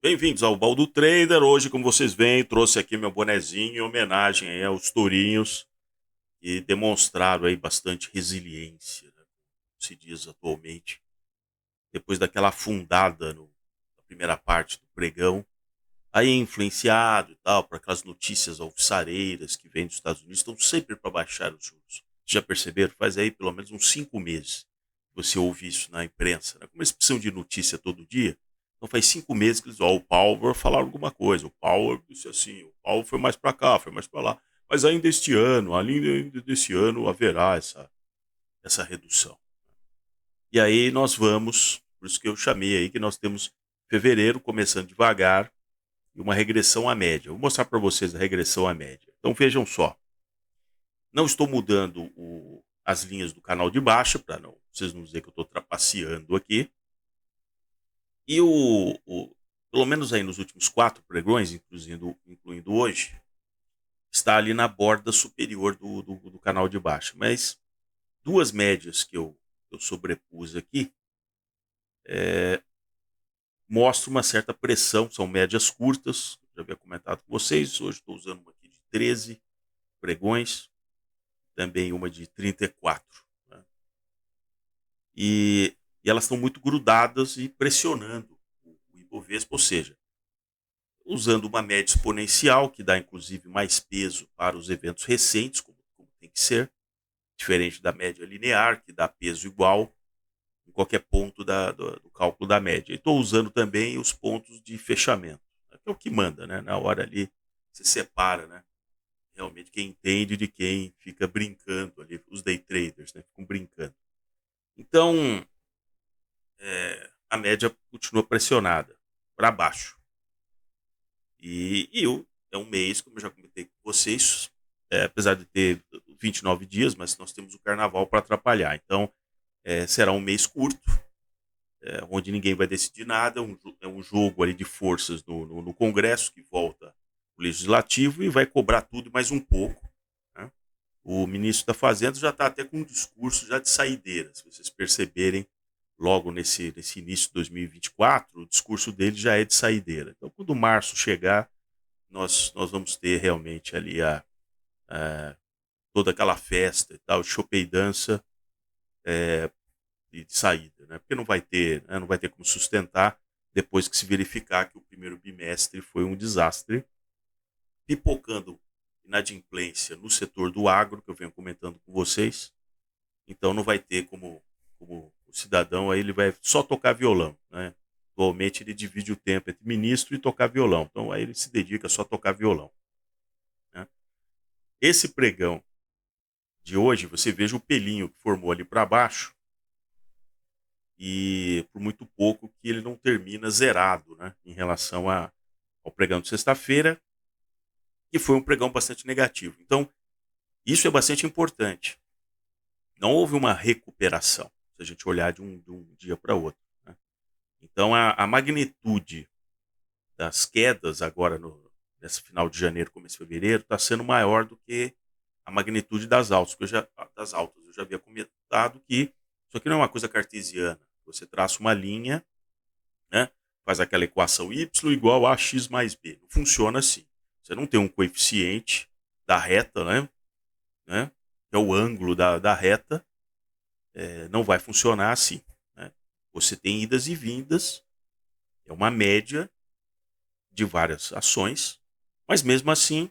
Bem-vindos ao Baldo Trader. Hoje, como vocês veem, trouxe aqui meu bonezinho em homenagem aí aos tourinhos que demonstraram aí bastante resiliência, né, como se diz atualmente, depois daquela afundada na primeira parte do pregão, aí influenciado e tal por aquelas notícias alvissareiras que vêm dos Estados Unidos, estão sempre para baixar os juros. Já perceberam? Faz aí pelo menos uns 5 meses que você ouve isso na imprensa, né? Como eles precisam de notícia todo dia, então faz 5 meses que eles, ó, o Powell falaram alguma coisa, o Powell disse assim, o Powell foi mais para cá, foi mais para lá, mas ainda deste ano haverá essa redução. E aí nós vamos, por isso que eu chamei aí que nós temos fevereiro começando devagar, e uma regressão à média. Vou mostrar para vocês a regressão à média. Então vejam só. Não estou mudando as linhas do canal de baixa, para não vocês não dizerem que eu estou trapaceando aqui. E pelo menos aí nos últimos 4 pregões, incluindo hoje, está ali na borda superior do canal de baixa. Mas duas médias que eu sobrepus aqui mostram uma certa pressão, são médias curtas, já havia comentado com vocês, hoje estou usando uma aqui de 13 pregões, também uma de 34. Né? E elas estão muito grudadas e pressionando o Ibovespa, ou seja, usando uma média exponencial, que dá inclusive mais peso para os eventos recentes, como tem que ser, diferente da média linear, que dá peso igual em qualquer ponto do cálculo da média. E estou usando também os pontos de fechamento, né, que é o que manda, né? Na hora ali se separa, né? Realmente quem entende de quem fica brincando ali, os day traders, né? Ficam brincando. Então, a média continua pressionada para baixo. É um mês, como eu já comentei com vocês, apesar de ter 29 dias, mas nós temos o carnaval para atrapalhar. Então, será um mês curto, onde ninguém vai decidir nada. É um jogo ali de forças no Congresso, que volta o Legislativo e vai cobrar tudo mais um pouco. Né? O ministro da Fazenda já está até com um discurso já de saideira. Se vocês perceberem, logo nesse início de 2024, o discurso dele já é de saideira. Então, quando março chegar, nós vamos ter realmente ali toda aquela festa e tal, chope e dança de saída, né? Porque não vai ter, né, não vai ter como sustentar depois que se verificar que o primeiro bimestre foi um desastre, pipocando inadimplência no setor do agro, que eu venho comentando com vocês. Então não vai ter como o cidadão aí, ele vai só tocar violão, né? Atualmente ele divide o tempo entre ministro e tocar violão. Então aí ele se dedica só a tocar violão. Né? Esse pregão de hoje, você veja o pelinho que formou ali para baixo, e por muito pouco que ele não termina zerado, né, em relação ao pregão de sexta-feira, que foi um pregão bastante negativo. Então, isso é bastante importante. Não houve uma recuperação, se a gente olhar de um dia para outro. Né? Então, a magnitude das quedas agora nesse final de janeiro, começo de fevereiro, está sendo maior do que a magnitude das altas, das altas. Eu já havia comentado que isso aqui não é uma coisa cartesiana. Você traça uma linha, né? Faz aquela equação y igual a x mais b. Não funciona assim. Você não tem um coeficiente da reta, né? Que é o ângulo da reta. Não vai funcionar assim. Né? Você tem idas e vindas, é uma média de várias ações, mas mesmo assim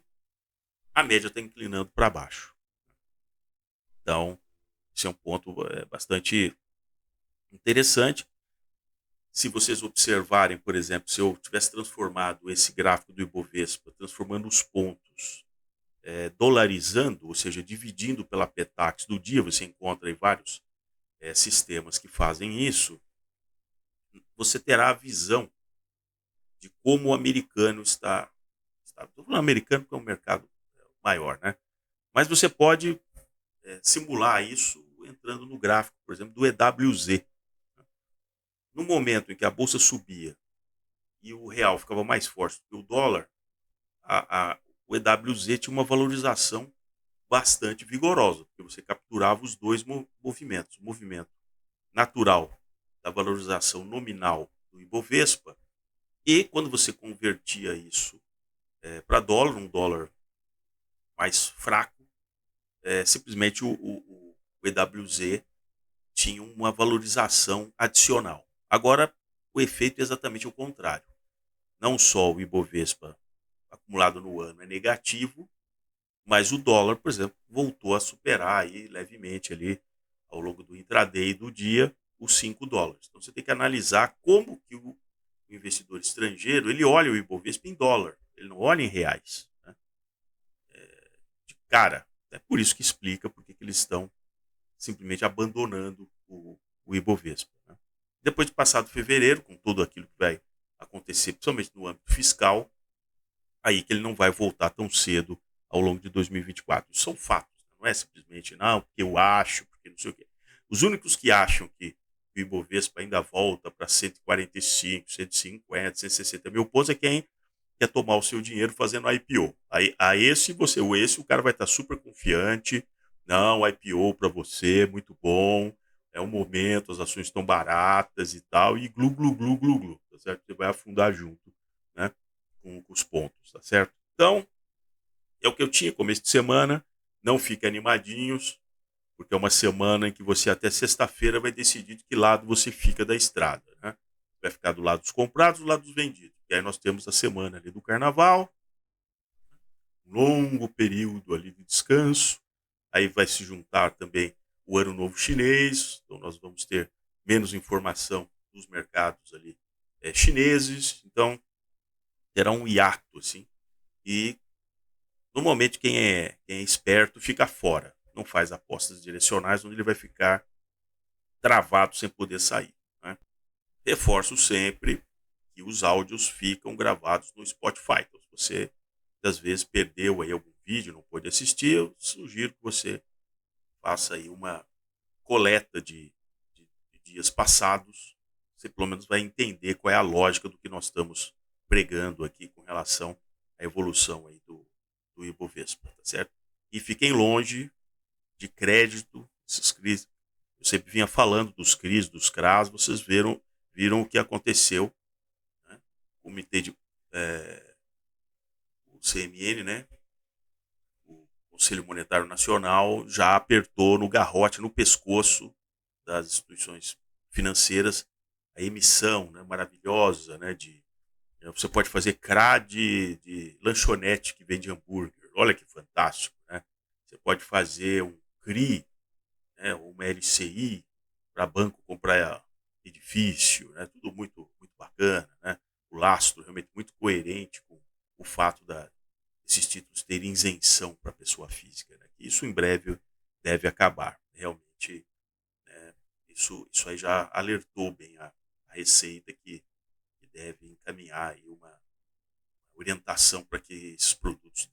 a média está inclinando para baixo. Então, esse é um ponto bastante interessante. Se vocês observarem, por exemplo, se eu tivesse transformado esse gráfico do Ibovespa, transformando os pontos, dolarizando, ou seja, dividindo pela Petax do dia, você encontra aí vários sistemas que fazem isso, você terá a visão de como o americano está. Estou falando americano porque é um mercado maior, né? Mas você pode simular isso entrando no gráfico, por exemplo, do EWZ. No momento em que a bolsa subia e o real ficava mais forte do que o dólar, o EWZ tinha uma valorização bastante vigorosa, porque você capturava os dois movimentos. O movimento natural da valorização nominal do Ibovespa E quando você convertia isso para dólar, um dólar mais fraco, simplesmente o EWZ tinha uma valorização adicional. Agora, o efeito é exatamente o contrário. Não só o Ibovespa acumulado no ano é negativo, mas o dólar, por exemplo, voltou a superar aí levemente ali ao longo do intraday do dia os US$ 5. Então você tem que analisar como que o investidor estrangeiro ele olha o Ibovespa em dólar, ele não olha em reais, né? De cara. É por isso que explica porque que eles estão simplesmente abandonando o Ibovespa, né? Depois de passado fevereiro, com tudo aquilo que vai acontecer, principalmente no âmbito fiscal, aí que ele não vai voltar tão cedo ao longo de 2024. Isso são fatos, não é simplesmente, não, porque eu acho, porque não sei o quê. Os únicos que acham que o Ibovespa ainda volta para 145, 150, 160 mil pontos é quem quer tomar o seu dinheiro fazendo IPO. Aí, a esse o cara vai estar super confiante. Não, IPO para você, muito bom. É o momento, as ações estão baratas e tal. E glu, glu, glu, glu, glu. Tá certo? Você vai afundar junto, né? Com os pontos, tá certo? Então, é o que eu tinha começo de semana. Não fiquem animadinhos, porque é uma semana em que você até sexta-feira vai decidir de que lado você fica da estrada, né? Vai ficar do lado dos comprados, do lado dos vendidos. E aí nós temos a semana ali do carnaval, um longo período ali de descanso. Aí vai se juntar também o Ano Novo Chinês, então nós vamos ter menos informação dos mercados ali chineses. Então terá um hiato assim. E normalmente quem é esperto fica fora, não faz apostas direcionais onde ele vai ficar travado sem poder sair, né? Reforço sempre que os áudios ficam gravados no Spotify. Então, se você às vezes perdeu aí algum vídeo, não pôde assistir, eu sugiro que você faça aí uma coleta de dias passados. Você pelo menos vai entender qual é a lógica do que nós estamos pregando aqui com relação à evolução aí do Ibovespa, tá certo? E fiquem longe de crédito, esses CRIs. Eu sempre vinha falando dos CRIs, dos CRAs, vocês viram o que aconteceu, né? O comitê de o CMN, né? O Conselho Monetário Nacional já apertou no garrote, no pescoço das instituições financeiras a emissão, né, maravilhosa, né, você pode fazer CRA de lanchonete que vende hambúrguer. Olha que fantástico, né? Você pode fazer um CRI, né, uma LCI para banco comprar edifício, né? Tudo muito muito bacana, né? O lastro realmente muito coerente com o fato desses títulos terem isenção para a pessoa física, né? Isso em breve deve acabar. Realmente, né, isso aí já alertou bem a Receita que deve encaminhar aí uma orientação para que esses produtos